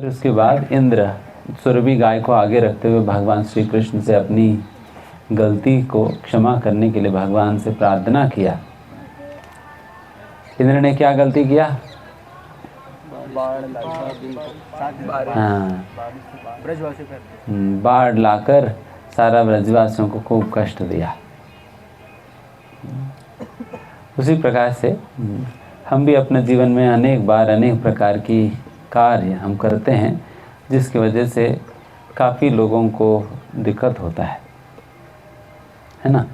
फिर उसके बाद इंद्र सुरभि गाय को आगे रखते हुए भगवान श्री कृष्ण से अपनी गलती को क्षमा करने के लिए भगवान से प्रार्थना किया। इंद्र ने क्या गलती किया? हाँ, बाढ़ लाकर सारा ब्रजवासियों को खूब कष्ट दिया। उसी प्रकार से हम भी अपने जीवन में अनेक बार अनेक प्रकार की कार्य हम करते हैं जिसकी वजह से काफ़ी लोगों को दिक्कत होता है ना।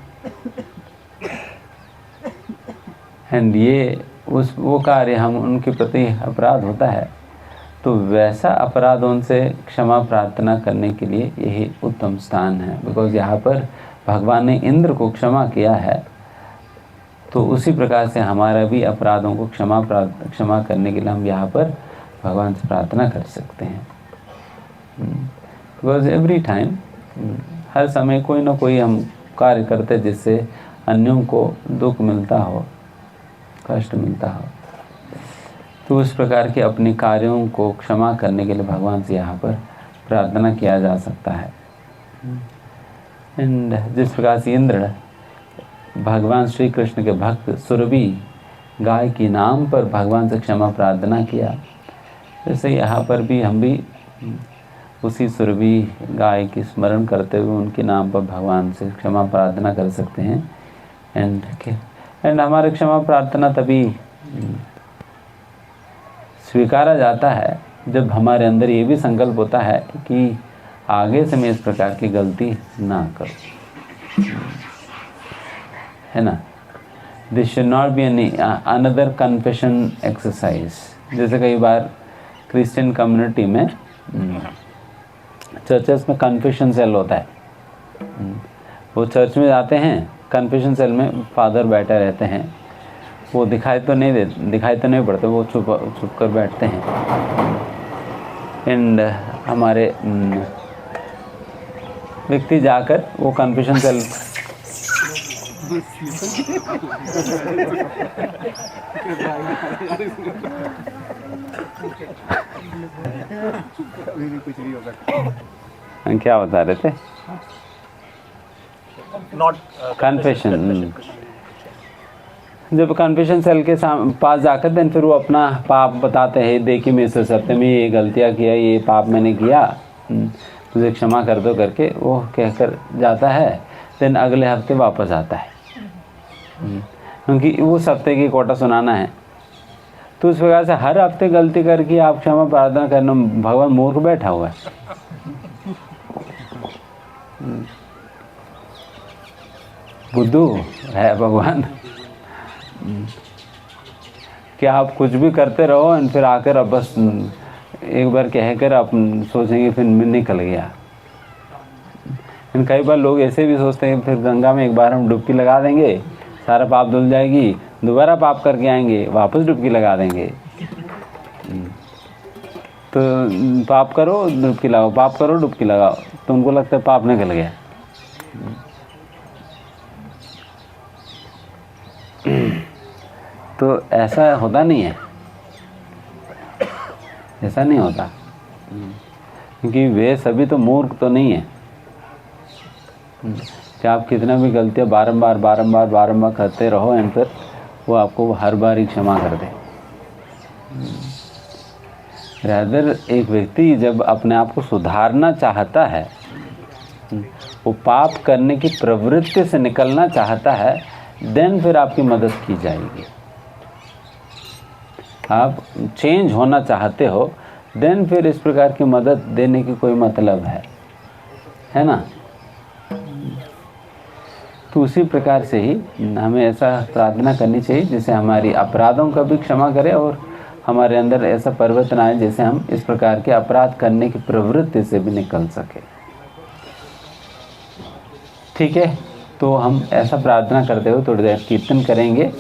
एंड ये वो कार्य हम उनके प्रति अपराध होता है, तो वैसा अपराध उनसे क्षमा प्रार्थना करने के लिए यही उत्तम स्थान है। बिकॉज यहाँ पर भगवान ने इंद्र को क्षमा किया है, तो उसी प्रकार से हमारा भी अपराधों को क्षमा करने के लिए हम यहाँ पर भगवान से प्रार्थना कर सकते हैं। बिकॉज एवरी टाइम, हर समय कोई ना कोई हम कार्य करते जिससे अन्यों को दुख मिलता हो, कष्ट मिलता हो, तो उस प्रकार के अपने कार्यों को क्षमा करने के लिए भगवान से यहाँ पर प्रार्थना किया जा सकता है। एंड जिस प्रकार से इंद्र भगवान श्री कृष्ण के भक्त सुरभि गाय के नाम पर भगवान से क्षमा प्रार्थना किया, जैसे यहाँ पर भी हम भी उसी सुरभि गाय की स्मरण करते हुए उनके नाम पर भगवान से क्षमा प्रार्थना कर सकते हैं। एंड हमारे क्षमा प्रार्थना तभी स्वीकारा जाता है जब हमारे अंदर ये भी संकल्प होता है कि आगे से मैं इस प्रकार की गलती ना करूं, है ना। This should not be any another confession exercise. जैसे कई बार क्रिश्चियन कम्युनिटी में चर्चेस में कन्फेशन सेल होता है। वो चर्च में जाते हैं, कन्फेशन सेल में फादर बैठे रहते हैं, वो दिखाई तो नहीं पड़ते, वो छुप कर बैठते हैं। एंड हमारे व्यक्ति जाकर वो कन्फेशन सेल क्या बता रहे थे? Not confession. जब कन्फेशन सेल के पास जाकर देन फिर वो अपना पाप बताते हैं, देखिए मैं इस सत्य में ये गलतियाँ किया, ये पाप मैंने किया, तुझे क्षमा कर दो करके वो कहकर जाता है। देन अगले हफ्ते वापस आता है, क्योंकि उस हफ्ते की कोटा सुनाना है। तो उस प्रकार से हर हफ्ते गलती करके आप क्षमा प्रार्थना करना, भगवान मूर्ख बैठा हुआ है। बुद्धू है भगवान। कि आप कुछ भी करते रहो और फिर आकर अब बस एक बार कहकर आप सोचेंगे फिर निकल गया। कई बार लोग ऐसे भी सोचते हैं फिर गंगा में एक बार हम डुबकी लगा देंगे, सारा पाप धुल जाएगी, दोबारा पाप करके आएंगे, वापस डुबकी लगा देंगे। तो पाप करो डुबकी लगाओ, पाप करो डुबकी लगाओ, तो उनको लगता है पाप निकल गया। तो ऐसा होता नहीं है, ऐसा नहीं होता, क्योंकि वे सभी तो मूर्ख तो नहीं है कि आप कितना भी गलतियाँ बारंबार करते रहो एंड फिर वो आपको हर बार ही क्षमा कर दे। रादर एक व्यक्ति जब अपने आप को सुधारना चाहता है, वो पाप करने की प्रवृत्ति से निकलना चाहता है, देन फिर आपकी मदद की जाएगी। आप चेंज होना चाहते हो, देन फिर इस प्रकार की मदद देने की कोई मतलब है ना। तो उसी प्रकार से ही हमें ऐसा प्रार्थना करनी चाहिए जिससे हमारी अपराधों का भी क्षमा करे और हमारे अंदर ऐसा परिवर्तन आए जैसे हम इस प्रकार के अपराध करने की प्रवृत्ति से भी निकल सके। ठीक है, तो हम ऐसा प्रार्थना करते हुए थोड़ी देर कीर्तन करेंगे।